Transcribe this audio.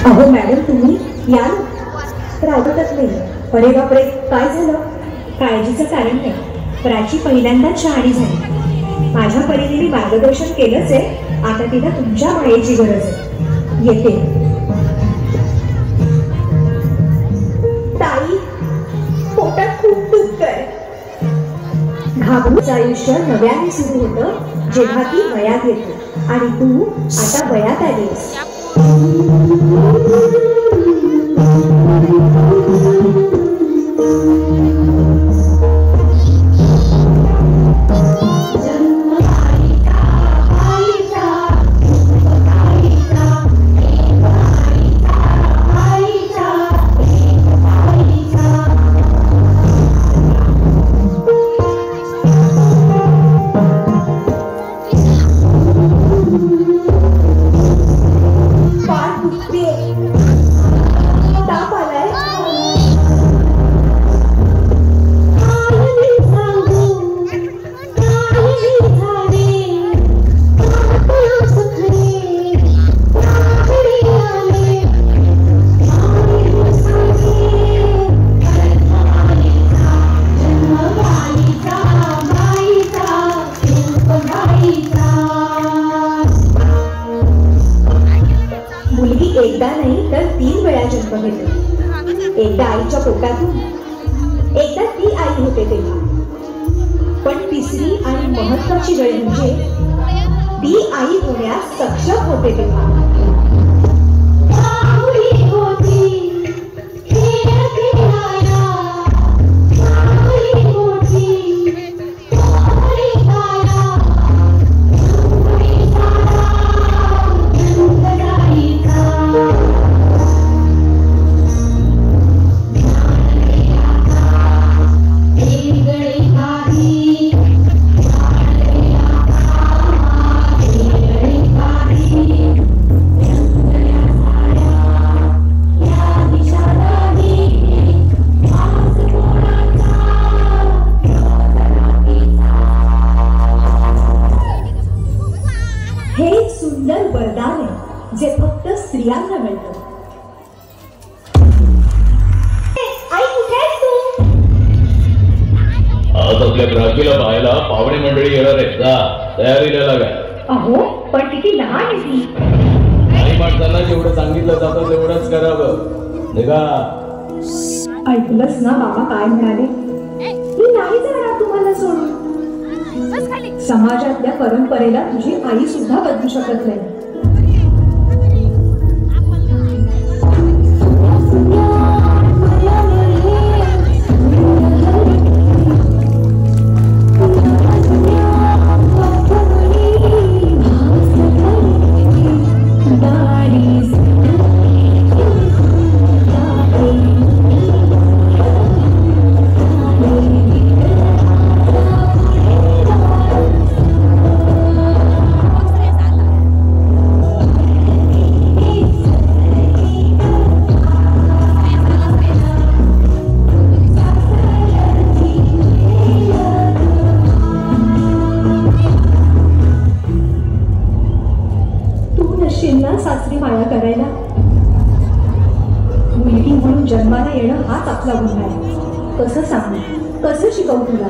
अहो मॅडम तुम्ही या ना. तर ऐकतच नाही. अरे बापरे काय झालं? काळजीचं कारण नाही. प्राची पहिल्यांदाच शहाणी झाली. माझ्या परीने मी मार्गदर्शन केलंच आहे. आता तिला तुमच्या मायेची गरज आहे. येते. ताई पोटात खूप दुखतंय. घाबरूचं आयुष्य नव्याने सुरू होतं जेव्हा ती वयात येते. आणि तू आता वयात आलीस. एकदा नाही तर 3 वेळा जन्म घेते. एकदा आईच्या पोटातून, एकदा ती आई होते तेव्हा. पण तिसरी आणि महत्वाची वेळ म्हणजे ती आई होण्यास सक्षम होते तेव्हा. हे सुंदर वरदान आहे जे फक्त स्त्रियांना मिळतं. आई कुठे आहेस तू? आज आपल्या प्राचीला पाहायला पाहुणे मंडळी येणार आहेत. जा तयारीला लागा. अहो पण किती लहान आहे ती. आई माणसांना जेवढं सांगितलं जातं तेवढंच करावं. निघा. ऐकलंच ना बाबा काय म्हणाले? मी नाही जाणार तुम्हाला सोडून. समाजातल्या परंपरेला तुझी आई सुद्धा बदलू शकत नाही. सासरी माया करायला. मुलगी म्हणून जन्माला येणं हाच आपला गुन्हा आहे. कसं सांगू, कसं शिकवू तुला?